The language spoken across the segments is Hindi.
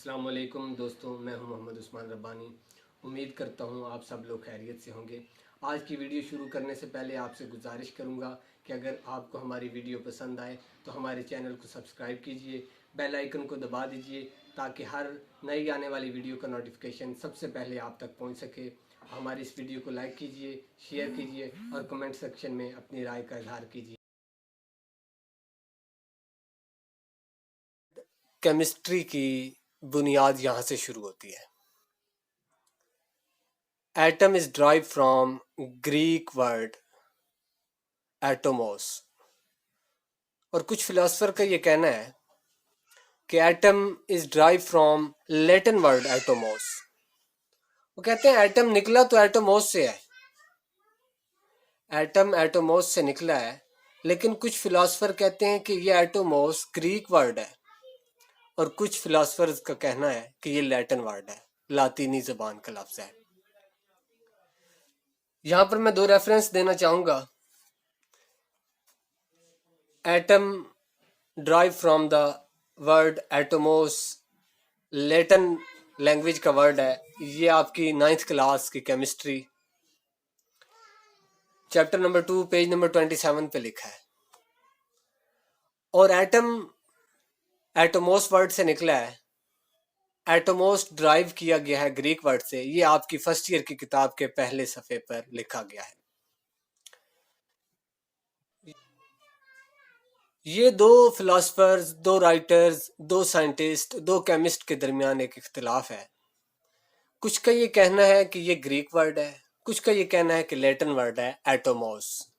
अस्सलाम वालेकुम दोस्तों, मैं हूं मोहम्मद उस्मान रब्बानी। उम्मीद करता हूं आप सब लोग खैरियत से होंगे। आज की वीडियो शुरू करने से पहले आपसे गुजारिश करूंगा कि अगर आपको हमारी वीडियो पसंद आए तो हमारे चैनल को सब्सक्राइब कीजिए, बेल आइकन को दबा दीजिए ताकि हर नई आने वाली वीडियो का नोटिफिकेशन सबसे पहले आप तक पहुँच सके। हमारी इस वीडियो को लाइक कीजिए, शेयर कीजिए और कमेंट सेक्शन में अपनी राय का इजहार कीजिए। केमिस्ट्री की बुनियाद यहाँ से शुरू होती है। Atom is drive from Greek word atomos. और कुछ फिलोसफर का ये कहना है कि atom is drive from Latin word atomos. वो कहते हैं एटम निकला तो एटोमोस से है, एटम एटोमोस से निकला है, लेकिन कुछ फिलोसफर कहते हैं कि ये एटोमोस ग्रीक वर्ड है और कुछ फिलोसफर्स का कहना है कि ये लैटिन वर्ड है, लातीनी जबान का लफ्ज है। यहां पर मैं दो रेफरेंस देना चाहूंगा। Atom drive from the word atomos, Latin language का वर्ड है। ये आपकी 9th क्लास की chemistry chapter number 2 page number 27 पे लिखा है। और एटम एटोमोस वर्ड से निकला है, एटोमोस ड्राइव किया गया है ग्रीक वर्ड से। ये आपकी फर्स्ट ईयर की किताब के पहले सफ़े पर लिखा गया है। ये दो फिलोसफर्स, दो राइटर्स, दो साइंटिस्ट, दो केमिस्ट के दरमियान एक इख्तिलाफ है। कुछ का ये कहना है कि ये ग्रीक वर्ड है, कुछ का ये कहना है कि लैटिन वर्ड है एटोमोस।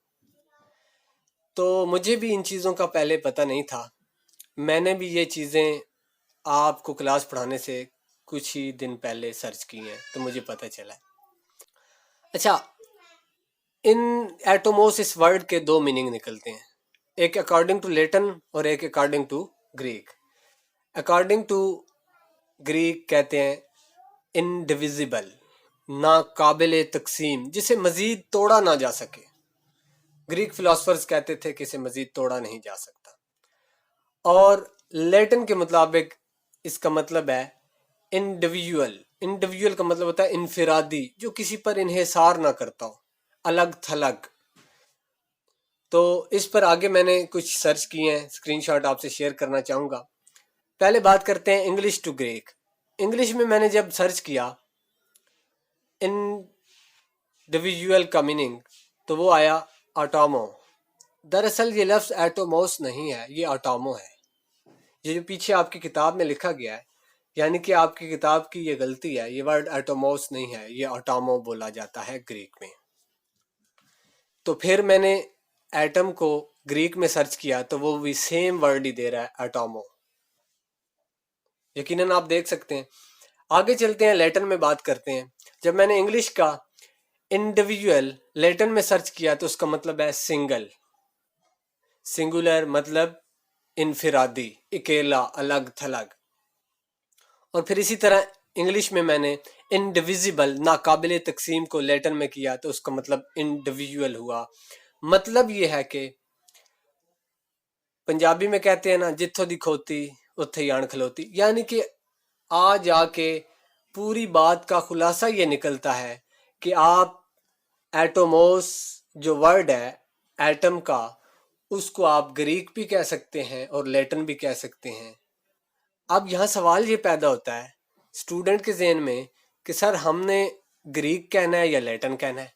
तो मुझे भी इन चीज़ों का पहले पता नहीं था। मैंने भी ये चीज़ें आपको क्लास पढ़ाने से कुछ ही दिन पहले सर्च की हैं, तो मुझे पता चला। अच्छा, इन एटोमोस इस वर्ड के दो मीनिंग निकलते हैं, एक अकॉर्डिंग टू लैटिन और एक according to Greek. According to Greek कहते हैं इनडिविजिबल, ना काबिल तकसीम, जिसे मजीद तोड़ा ना जा सके। ग्रीक फिलोसफर्स कहते थे कि इसे मजीद तोड़ा नहीं जा सकता। और लैटिन के मुताबिक इसका मतलब है इंडिविजुअल। इंडिविजुअल का मतलब होता है इनफिरादी, जो किसी पर इन्हिसार ना करता हो, अलग थलग। तो इस पर आगे मैंने कुछ सर्च किए हैं, स्क्रीनशॉट आपसे शेयर करना चाहूँगा। पहले बात करते हैं इंग्लिश टू ग्रीक। इंग्लिश में मैंने जब सर्च किया इंडिविजुअल का मीनिंग, तो वो आया ऑटोमो। दरअसल ये लफ्ज़ एटोमोस नहीं है, ये ऑटोमो है। ये जो पीछे आपकी किताब में लिखा गया है, यानी कि आपकी किताब की ये गलती है। ये वर्ड एटोमोस नहीं है, ये ऑटोमो बोला जाता है ग्रीक में। तो फिर मैंने एटम को ग्रीक में सर्च किया तो वो भी सेम वर्ड ही दे रहा है, एटोमो। यकीनन आप देख सकते हैं। आगे चलते हैं, लैटिन में बात करते हैं। जब मैंने इंग्लिश का इंडिविजुअल लैटिन में सर्च किया तो उसका मतलब है सिंगल। सिंगुलर मतलब इनफिरादी, अकेला, अलग थलग। और फिर इसी तरह इंग्लिश में मैंने इनडिविजिबल, नाकाबिल तकसीम को लैटिन में किया तो उसका मतलब इंडिविजुअल हुआ। मतलब ये है कि पंजाबी में कहते हैं ना, जिथों दी खोती उत्थे ही आण खलोती, यानी कि आ जाके पूरी बात का खुलासा ये निकलता है कि आप एटोमोस जो वर्ड है एटम का, उसको आप ग्रीक भी कह सकते हैं और लैटिन भी कह सकते हैं। अब यहाँ सवाल ये पैदा होता है स्टूडेंट के जहन में कि सर हमने ग्रीक कहना है या लैटिन कहना है।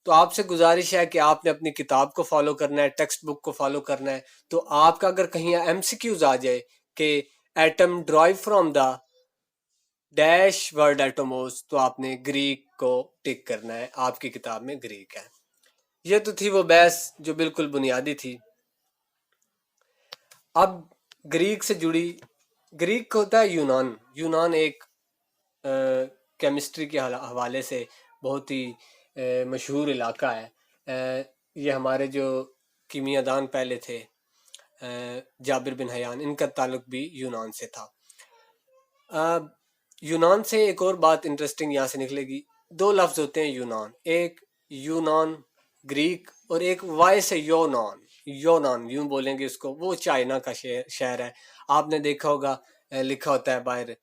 तो आपसे गुजारिश है कि आपने अपनी किताब को फॉलो करना है, टेक्स्ट बुक को फॉलो करना है। तो आपका अगर कहीं एमसीक्यूज आ जाए कि atom drive from the dash word atomos, तो आपने ग्रीक को टिक करना है, आपकी किताब में ग्रीक है। ये तो थी वो बहस जो बिल्कुल बुनियादी थी। अब ग्रीक से जुड़ी, ग्रीक होता है यूनान। यूनान एक केमिस्ट्री के हवाले से बहुत ही मशहूर इलाका है। ये हमारे जो कीमियादान पहले थे, जाबिर बिन हयान, इनका ताल्लुक भी यूनान से था। यूनान से एक और बात इंटरेस्टिंग यहाँ से निकलेगी। दो लफ्ज़ होते हैं यूनान, एक यूनान ग्रीक और एक वाई से योनान। योनान यूं बोलेंगे उसको, वो चाइना का शहर है। आपने देखा होगा लिखा होता है बाहर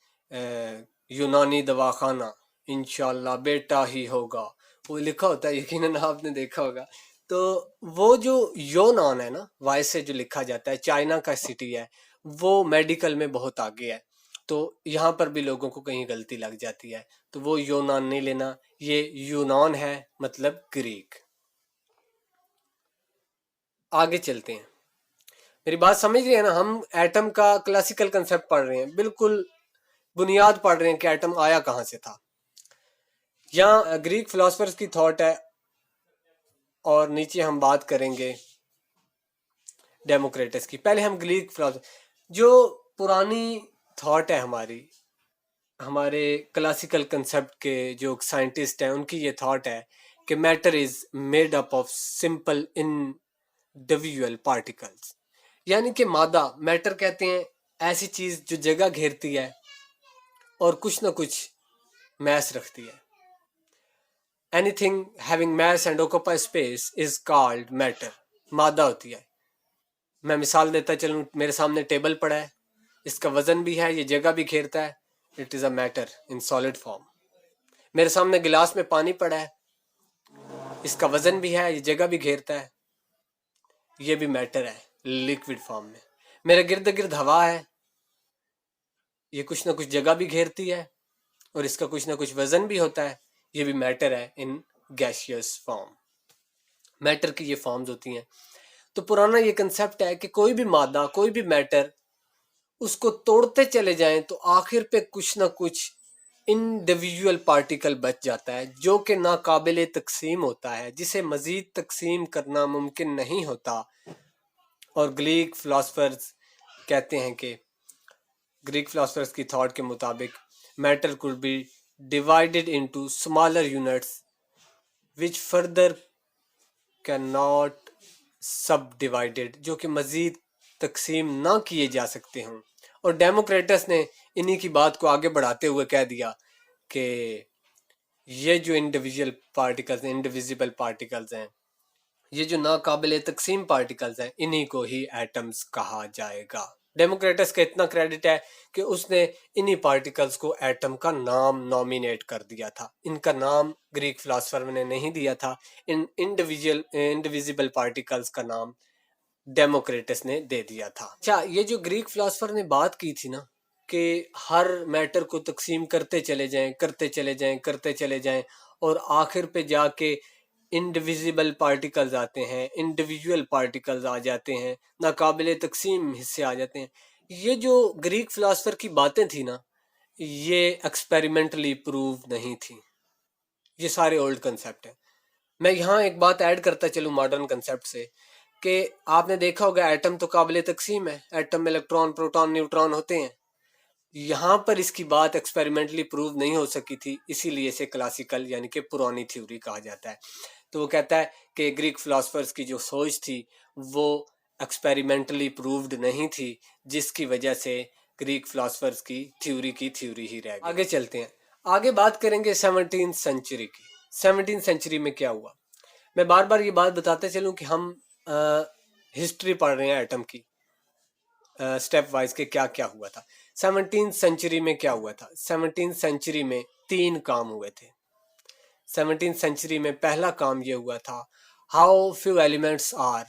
यूनानी दवाखाना, इंशाल्लाह बेटा ही होगा, वो लिखा होता है, यकीनन आपने देखा होगा। तो वो जो यूनान है ना, वाई से जो लिखा जाता है, चाइना का सिटी है, वो मेडिकल में बहुत आगे है। तो यहाँ पर भी लोगों को कहीं गलती लग जाती है, तो वो यूनान नहीं लेना, ये यूनान है, मतलब ग्रीक। आगे चलते हैं। मेरी बात समझ रही है ना? हम एटम का क्लासिकल कंसेप्ट पढ़ रहे हैं, बिल्कुल बुनियाद पढ़ रहे हैं कि एटम आया कहाँ से था। यहाँ ग्रीक फिलोसफर्स की थॉट है, और नीचे हम बात करेंगे डेमोक्रेटस की। पहले हम ग्रीक फिलोसफर, जो पुरानी थॉट है हमारी, हमारे क्लासिकल कंसेप्ट के जो साइंटिस्ट हैं, उनकी ये थॉट है कि matter is made up of simple individual particles. यानी कि मादा, मैटर कहते हैं ऐसी चीज जो जगह घेरती है और कुछ ना कुछ मैस रखती है। Anything having mass and occupy space is called matter, मादा होती है। मैं मिसाल देता चलूं, मेरे सामने टेबल पड़ा है, इसका वजन भी है, ये जगह भी घेरता है, it is a matter in solid form. मेरे सामने गिलास में पानी पड़ा है, इसका वजन भी है, ये जगह भी घेरता है, ये भी मैटर है लिक्विड फॉर्म में। मेरे गिर्द गिर्द हवा है, ये कुछ ना कुछ जगह भी घेरती है और इसका कुछ ना कुछ वजन भी होता है, ये भी मैटर है इन गैसियस फॉर्म। मैटर की ये फॉर्म्स होती हैं। तो पुराना ये कंसेप्ट है कि कोई भी मादा, कोई भी मैटर, उसको तोड़ते चले जाएं तो आखिर पे कुछ ना कुछ इंडिविजुअल पार्टिकल बच जाता है, जो कि नाकाबिले तकसीम होता है, जिसे मजीद तकसीम करना मुमकिन नहीं होता। और ग्रीक फिलोसफर्स कहते हैं कि ग्रीक फिलोसफर्स की थॉट के मुताबिक matter could be divided into smaller units which further can not सब डिवाइडेड, जो कि मजीद तकसीम ना किए जा सकते हों। और डेमोक्रेटस ने इन्हीं की बात को आगे बढ़ाते हुए कह दिया कि ये जो इंडिविजुअल पार्टिकल्स हैं, इंडिविजिबल पार्टिकल्स हैं, ये जो नाकाबिले तकसीम पार्टिकल्स हैं, इन्हीं को ही एटम्स कहा जाएगा। डेमोक्रेटस का इतना क्रेडिट है कि उसने इन्हीं पार्टिकल्स को एटम का नाम नॉमिनेट कर दिया था। इनका नाम ग्रीक फिलोसफर ने नहीं दिया था, इन इंडिविजिबल पार्टिकल्स का नाम डेमोक्रेटस ने दे दिया था। अच्छा, ये जो ग्रीक फिलोसफर ने बात की थी ना कि हर मैटर को तकसीम करते चले जाएं, करते चले जाएं, करते चले जाएं, और आखिर पे जाके इंडिविजिबल पार्टिकल्स आते हैं, इंडिविजुअल पार्टिकल्स आ जाते हैं, नाकाबिले तकसीम हिस्से आ जाते हैं। ये जो ग्रीक फिलोसफर की बातें थी ना, ये एक्सपेरिमेंटली प्रूव नहीं थी, ये सारे ओल्ड कंसेप्ट हैं। मैं यहाँ एक बात ऐड करता चलूँ मॉडर्न कंसेप्ट से, कि आपने देखा होगा एटम तो काबिले तकसीम है, एटम में इलेक्ट्रॉन, प्रोटॉन, न्यूट्रॉन होते हैं। यहाँ पर इसकी बात एक्सपेरिमेंटली प्रूव नहीं हो सकी थी, इसीलिए इसे क्लासिकल यानी कि पुरानी थ्योरी कहा जाता है। तो वो कहता है कि ग्रीक फिलोसफर्स की जो सोच थी वो एक्सपेरिमेंटली प्रूव्ड नहीं थी, जिसकी वजह से ग्रीक फिलोसफर्स की थ्योरी ही रह गई। आगे चलते हैं, आगे बात करेंगे 17th सेंचुरी की। 17th सेंचुरी में क्या हुआ? मैं बार बार ये बात बताते चलूं कि हम हिस्ट्री पढ़ रहे हैं एटम की, स्टेप वाइज के क्या क्या हुआ था। 17th सेंचुरी में क्या हुआ था? 17th सेंचुरी में 3 काम हुए थे। 17th सेंचुरी में पहला काम ये हुआ था, how few elements are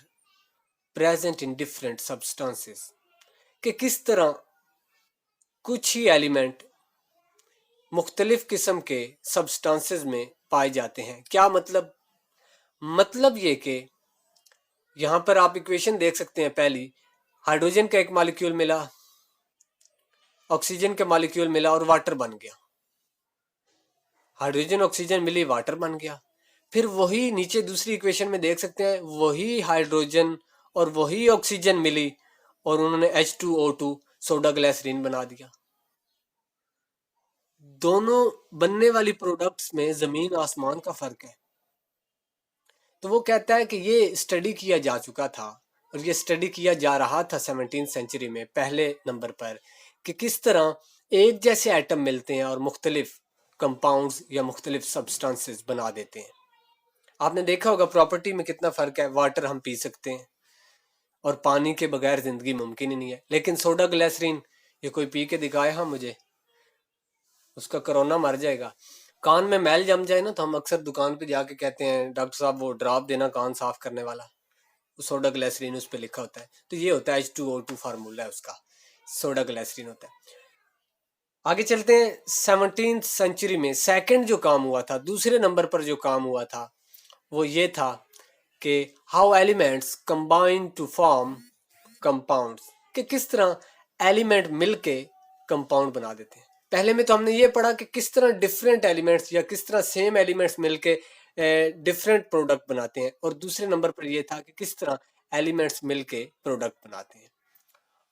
present in different substances, कि किस तरह कुछ ही एलिमेंट मुख्तलिफ किस्म के सब्सटेंसेस में पाए जाते हैं। क्या मतलब? मतलब ये कि यहाँ पर आप इक्वेशन देख सकते हैं। पहली, हाइड्रोजन का एक मॉलिक्यूल मिला, ऑक्सीजन का मॉलिक्यूल मिला और वाटर बन गया। हाइड्रोजन ऑक्सीजन मिली, वाटर बन गया। फिर वही नीचे दूसरी इक्वेशन में देख सकते हैं, वही हाइड्रोजन और वही ऑक्सीजन मिली और उन्होंने H2O2 सोडा ग्लिसरीन बना दिया। दोनों बनने वाली प्रोडक्ट्स में जमीन आसमान का फर्क है। तो वो कहता है कि ये स्टडी किया जा चुका था और ये स्टडी किया जा रहा था 17th सेंचुरी में पहले नंबर पर, कि किस तरह एक जैसे एटम मिलते हैं और मुख्तलिफ कंपाउंड्स या मुख्तलिफ सब्सटेंसेस बना देते हैं। आपने देखा होगा प्रॉपर्टी में कितना फ़र्क है। वाटर हम पी सकते हैं और पानी के बगैर ज़िंदगी मुमकिन ही नहीं है, लेकिन सोडा ग्लिसरीन ये कोई पी के दिखाए हाँ मुझे, उसका कोरोना मर जाएगा। कान में मैल जम जाए ना तो हम अक्सर दुकान पे जाके कहते हैं डॉक्टर साहब वो ड्रॉप देना कान साफ करने वाला, सोडा ग्लिसरीन उस पर लिखा होता है। तो ये होता है H2O2 फार्मूला है उसका, सोडा ग्लिसरीन होता है। आगे चलते हैं। 17th सेंचुरी में सेकंड जो काम हुआ था, दूसरे नंबर पर जो काम हुआ था वो ये था कि how elements combine to form compounds, कि किस तरह एलिमेंट मिलके कंपाउंड बना देते हैं। पहले में तो हमने ये पढ़ा कि किस तरह डिफरेंट एलिमेंट्स या किस तरह सेम एलिमेंट्स मिलके डिफरेंट प्रोडक्ट बनाते हैं, और दूसरे नंबर पर यह था कि किस तरह एलिमेंट्स मिलके प्रोडक्ट बनाते हैं।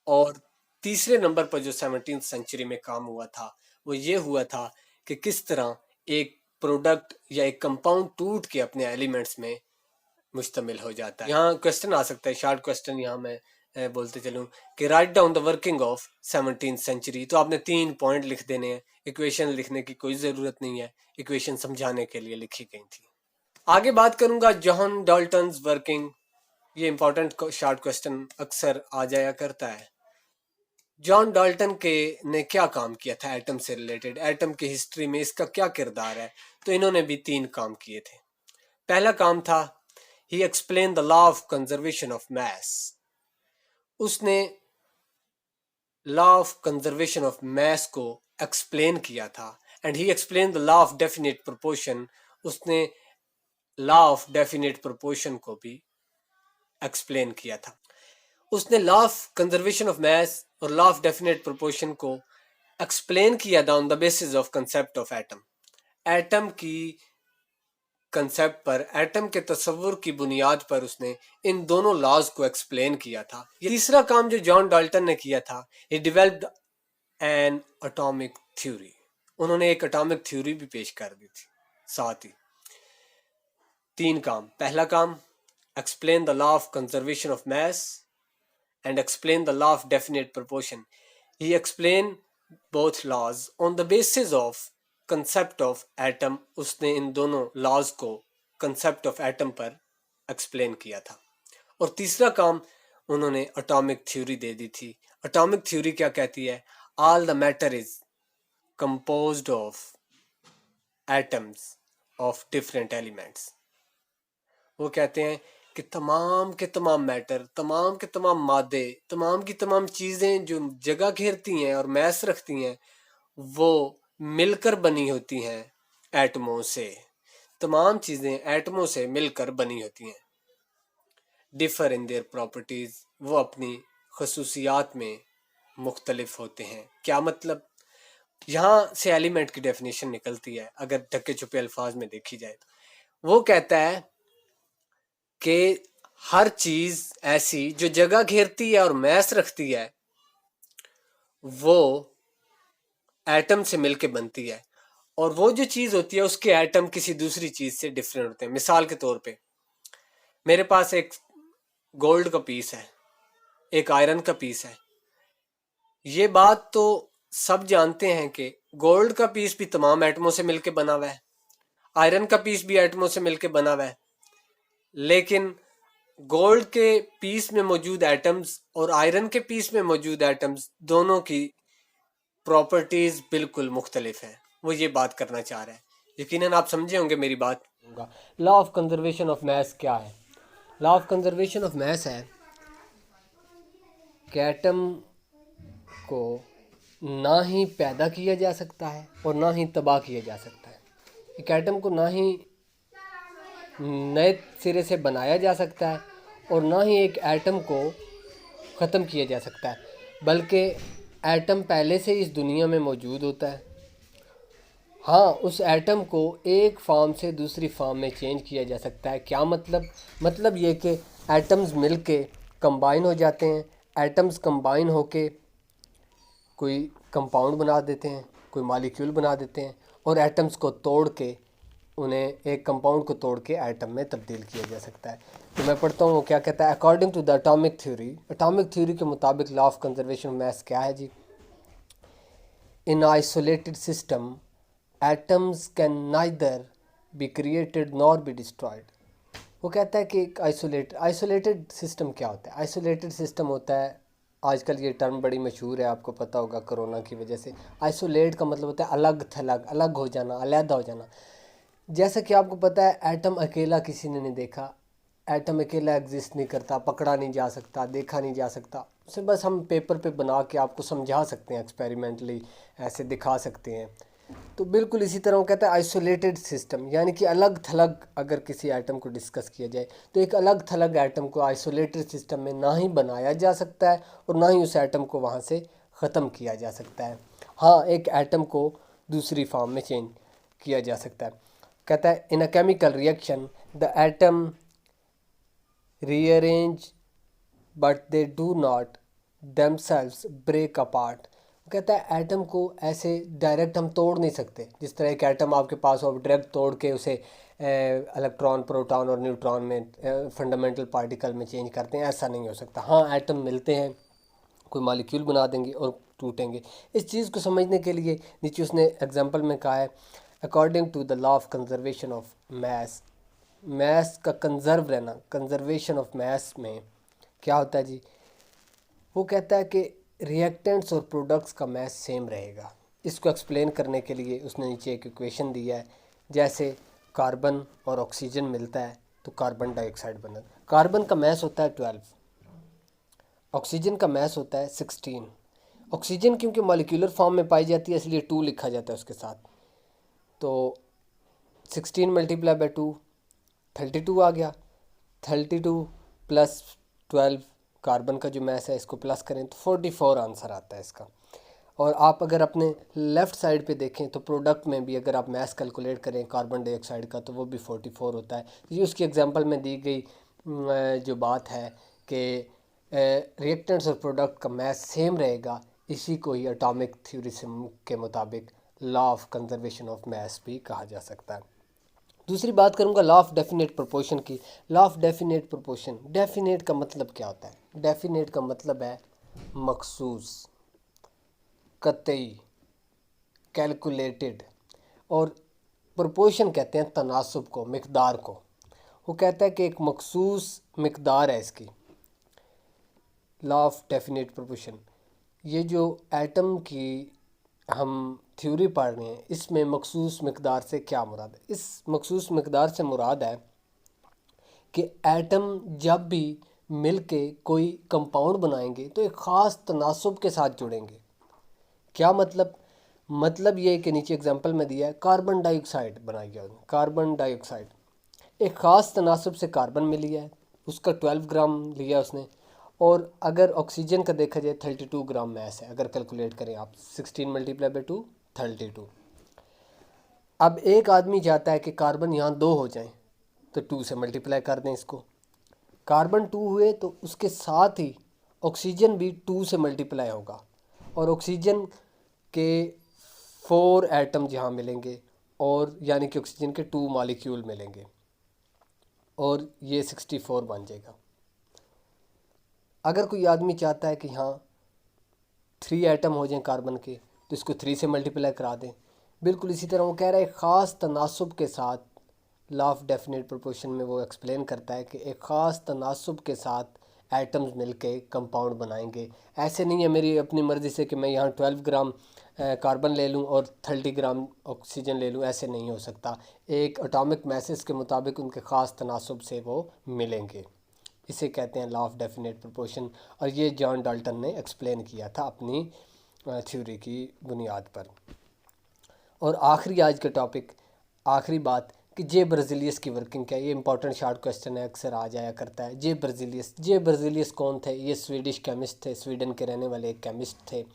और तीसरे नंबर पर जो 17th सेंचुरी में काम हुआ था वो ये हुआ था कि किस तरह एक प्रोडक्ट या एक कंपाउंड टूट के अपने एलिमेंट्स में मुश्तमिल हो जाता है। यहाँ क्वेश्चन आ सकता है, शॉर्ट क्वेश्चन यहाँ मैं बोलते चलूँ कि write down the working of 17th century. तो आपने 3 पॉइंट लिख देने हैं, इक्वेशन लिखने की कोई ज़रूरत नहीं है, इक्वेशन समझाने के लिए लिखी गई थी। आगे बात करूँगा जॉन डाल्टन्स वर्किंग। ये इंपॉर्टेंट शॉर्ट क्वेश्चन अक्सर आ जाया करता है। जॉन डाल्टन के ने क्या काम किया था एटम से रिलेटेड, एटम की हिस्ट्री में इसका क्या किरदार है। तो इन्होंने भी 3 काम किए थे। पहला काम था ही explain the law of conservation of mass. उसने law of conservation of mass को एक्सप्लेन किया था। And he explain the law of definite proportion. उसने लॉ ऑफ डेफिनेट प्रोपोर्शन को भी एक्सप्लेन किया था। उसने law of conservation of mass और लॉ ऑफ डेफिनेट प्रोपोर्शन को एक्सप्लेन किया था on the basis of concept of atom. Atom की कंसेप्ट पर, एटम के तस्वुर की बुनियाद पर उसने इन दोनों लॉज को एक्सप्लेन किया था। तीसरा काम जो जॉन डाल्टन ने किया था, he developed N atomic theory. उन्होंने एक एटॉमिक थ्योरी भी पेश कर दी थी साथ ही। 3 काम। पहला काम explain the law of conservation of mess and explain the law of definite proportion. He explained both laws on the basis of concept of atom. उसने इन दोनों laws को concept of atom पर explain किया था। और तीसरा काम उन्होंने atomic theory दे दी थी। atomic theory क्या कहती है? All the matter is composed of atoms of different elements. वो कहते हैं कि तमाम के तमाम मैटर, तमाम के तमाम मादे, तमाम की तमाम चीज़ें जो जगह घेरती हैं और मैस रखती हैं वो मिलकर बनी होती हैं एटमों से। तमाम चीज़ें एटमों से मिलकर बनी होती हैं। डिफर इन देयर प्रॉपर्टीज़, वो अपनी खसूसियात में मुख्तलिफ होते हैं। क्या मतलब? यहाँ से एलिमेंट की डेफिनेशन निकलती है अगर ढके छुपे अल्फाज में देखी जाए तो। वो कहता है कि हर चीज ऐसी जो जगह घेरती है और मैस रखती है वो एटम से मिलके बनती है, और वो जो चीज होती है उसके एटम किसी दूसरी चीज से डिफरेंट होते हैं। मिसाल के तौर पे मेरे पास एक गोल्ड का पीस है, एक आयरन का पीस है। ये बात तो सब जानते हैं कि गोल्ड का पीस भी तमाम एटमों से मिलके बना हुआ है, आयरन का पीस भी एटमों से मिलके बना हुआ है। लेकिन गोल्ड के पीस में मौजूद एटम्स और आयरन के पीस में मौजूद एटम्स दोनों की प्रॉपर्टीज बिल्कुल मुख्तलिफ है। वो ये बात करना चाह रहा है। यकीनन आप समझे होंगे मेरी बात। Law of conservation of mass क्या है? Law of conservation of mess है कि एटम को ना ही पैदा किया जा सकता है और ना ही तबाह किया जा सकता है। एक एटम को ना ही नए सिरे से बनाया जा सकता है और ना ही एक एटम को ख़त्म किया जा सकता है, बल्कि एटम पहले से इस दुनिया में मौजूद होता है। हाँ, उस एटम को एक फॉर्म से दूसरी फॉर्म में चेंज किया जा सकता है। क्या मतलब? मतलब ये कि एटम्स मिलके कंबाइन हो जाते हैं। एटम्स कंबाइन होके कोई कंपाउंड बना देते हैं, कोई मॉलिक्यूल बना देते हैं, और एटम्स को तोड़ के उन्हें एक कंपाउंड को तोड़ के एटम में तब्दील किया जा सकता है। तो मैं पढ़ता हूँ वो क्या कहता है। According to the atomic theory, atomic theory के मुताबिक law of conservation of mass क्या है जी? In isolated system atoms can neither be created nor be destroyed. वो कहता है कि एक आइसोलेटेड सिस्टम क्या होता है? आइसोलेटेड सिस्टम होता है आजकल ये टर्म बड़ी मशहूर है, आपको पता होगा कोरोना की वजह से। आइसोलेट का मतलब होता है अलग थलग, अलग हो जाना, अलहदा हो जाना। जैसा कि आपको पता है एटम अकेला किसी ने नहीं देखा, एटम अकेला एग्जिस्ट नहीं करता, पकड़ा नहीं जा सकता, देखा नहीं जा सकता। उसे बस हम पेपर पे बना के आपको समझा सकते हैं, एक्सपेरिमेंटली ऐसे दिखा सकते हैं। तो बिल्कुल इसी तरह वो कहता है आइसोलेटेड सिस्टम, यानी कि अलग थलग अगर किसी एटम को डिस्कस किया जाए तो एक अलग थलग एटम को आइसोलेटेड सिस्टम में ना ही बनाया जा सकता है और ना ही उस एटम को वहाँ से ख़त्म किया जा सकता है। हाँ, एक एटम को दूसरी फॉर्म में चेंज किया जा सकता है। कहता है in a chemical reaction the atom rearrange but they do not themselves break apart. कहता है एटम को ऐसे डायरेक्ट हम तोड़ नहीं सकते, जिस तरह एक एटम आपके पास हो, आप डायरेक्ट तोड़ के उसे इलेक्ट्रॉन, प्रोटॉन और न्यूट्रॉन में फंडामेंटल पार्टिकल में चेंज करते हैं, ऐसा नहीं हो सकता। हाँ, एटम मिलते हैं, कोई मॉलिक्यूल बना देंगे और टूटेंगे। इस चीज़ को समझने के लिए नीचे उसने एग्जांपल में कहा है according to the law of conservation of mass. Mass का कंजर्व रहना, कंजर्वेशन ऑफ मैस में क्या होता है जी, वो कहता है कि रिएक्टेंट्स और प्रोडक्ट्स का मैस सेम रहेगा। इसको एक्सप्लेन करने के लिए उसने नीचे एक इक्वेशन दिया है, जैसे कार्बन और ऑक्सीजन मिलता है तो कार्बन डाइऑक्साइड बना। कार्बन का मैस होता है 12, ऑक्सीजन का मैस होता है 16। ऑक्सीजन क्योंकि मॉलिक्यूलर फॉर्म में पाई जाती है इसलिए 2 लिखा जाता है उसके साथ, तो 16 मल्टीप्लाई बाई 2 32 आ गया। 32 प्लस 12 कार्बन का जो मैस है, इसको प्लस करें तो 44 आंसर आता है इसका। और आप अगर अपने लेफ़्ट साइड पे देखें तो प्रोडक्ट में भी अगर आप मैस कैलकुलेट करें कार्बन डाइऑक्साइड का तो वो भी 44 होता है। ये उसकी एग्जांपल में दी गई जो बात है कि रिएक्टेंट्स और प्रोडक्ट का मैस सेम रहेगा, इसी को ही एटॉमिक थ्योरिज्म के मुताबिक law of conservation of mess भी कहा जा सकता है। दूसरी बात करूंगा लॉ ऑफ डेफिनेट प्रोपोर्शन की। Law of definite proportion, definite का मतलब क्या होता है? डेफिनेट का मतलब है मखसूस, कतई, कैलकुलेटेड। और प्रोपोर्शन कहते हैं तनासुब को, मिकदार को। वो कहता है कि एक मखसूस मिकदार है इसकी। लॉ ऑफ डेफिनेट प्रोपोर्शन, ये जो एटम की हम थ्योरी पढ़ रहे हैं इसमें मखसूस मिकदार से क्या मुराद है? इस मखसूस मिकदार से मुराद है कि एटम जब भी मिल के कोई कंपाउंड बनाएंगे तो एक ख़ास तनासुब के साथ जुड़ेंगे। क्या मतलब? मतलब ये कि नीचे एग्जांपल में दिया है, कार्बन डाइऑक्साइड बनाया गया, कार्बन डाइऑक्साइड एक ख़ास तनासुब से कार्बन में लिया है, उसका 12 ग्राम लिया उसने। और अगर ऑक्सीजन का देखा जाए 32 ग्राम मैस है, अगर कैलकुलेट करें आप 16 मल्टीप्लाई बाई 2 32। अब एक आदमी चाहता है कि कार्बन यहाँ 2 हो जाएं, तो 2 से मल्टीप्लाई कर दें इसको। कार्बन 2 हुए तो उसके साथ ही ऑक्सीजन भी 2 से मल्टीप्लाई होगा, और ऑक्सीजन के 4 एटम जहाँ मिलेंगे, और यानी कि ऑक्सीजन के 2 मॉलिक्यूल मिलेंगे, और ये 64 बन जाएगा। अगर कोई आदमी चाहता है कि यहाँ 3 एटम हो जाएं कार्बन के, तो इसको 3 से मल्टीप्लाई करा दें। बिल्कुल इसी तरह वो कह रहा है ख़ास तनासुब के साथ, लॉ ऑफ डेफिनेट प्रोपोर्शन में वो एक्सप्लेन करता है कि एक ख़ास तनासुब के साथ एटम्स मिलके कंपाउंड बनाएंगे। ऐसे नहीं है मेरी अपनी मर्ज़ी से कि मैं यहाँ 12 ग्राम कार्बन ले लूँ और 30 ग्राम ऑक्सीजन ले लूँ, ऐसे नहीं हो सकता। एक एटॉमिक मैसेज के मुताबिक उनके ख़ास तनासुब से वो मिलेंगे। इसे कहते हैं लॉ ऑफ डेफिनेट प्रोपोर्शन, और ये जॉन डाल्टन ने एक्सप्लेन किया था अपनी थ्योरी की बुनियाद पर। और आखिरी आज का टॉपिक, आखिरी बात कि जे बर्ज़िलियस की वर्किंग क्या है। ये इंपॉर्टेंट शॉर्ट क्वेश्चन है, अक्सर आ जाया करता है। जे बर्ज़िलियस कौन थे? ये स्वीडिश केमिस्ट थे, स्वीडन के रहने वाले एक केमिस्ट थे,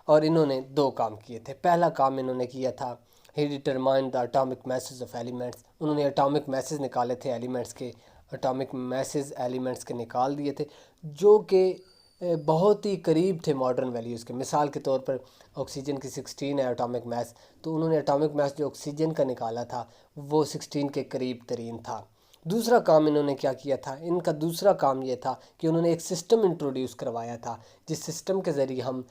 और इन्होंने 2 काम किए थे। पहला काम इन्होंने किया था, he determined the atomic masses of elements. उन्होंने एटॉमिक मैसेज निकाले थे एलिमेंट्स के, एटॉमिक मैसेज एलिमेंट्स के निकाल दिए थे, जो कि बहुत ही करीब थे मॉडर्न वैल्यूज़ के। मिसाल के तौर पर ऑक्सीजन की 16 है एटॉमिक मैस, तो उन्होंने एटॉमिक मैस जो ऑक्सीजन का निकाला था वो 16 के करीब तरीन था। दूसरा काम इन्होंने क्या किया था? इनका दूसरा काम ये था कि उन्होंने एक सिस्टम इंट्रोड्यूस करवाया था, जिस सिस्टम के ज़रिए हम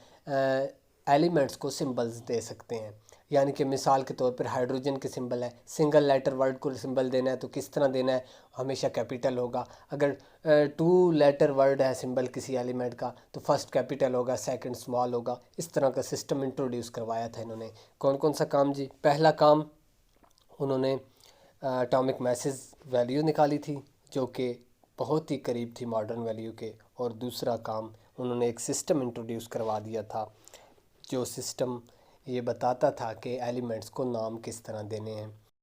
एलिमेंट्स को सिंबल्स दे सकते हैं। यानी कि मिसाल के तौर पर हाइड्रोजन के सिंबल है, सिंगल लेटर वर्ड को सिंबल देना है तो किस तरह देना है, हमेशा कैपिटल होगा। अगर 2 लेटर वर्ड है सिंबल किसी एलिमेंट का तो फर्स्ट कैपिटल होगा, सेकंड स्मॉल होगा। इस तरह का सिस्टम इंट्रोड्यूस करवाया था इन्होंने। कौन कौन सा काम जी? पहला काम उन्होंने एटॉमिक मैसेज वैल्यू निकाली थी जो कि बहुत ही करीब थी मॉडर्न वैल्यू के। और दूसरा काम उन्होंने एक सिस्टम इंट्रोड्यूस करवा दिया था जो सिस्टम ये बताता था कि एलिमेंट्स को नाम किस तरह देने हैं।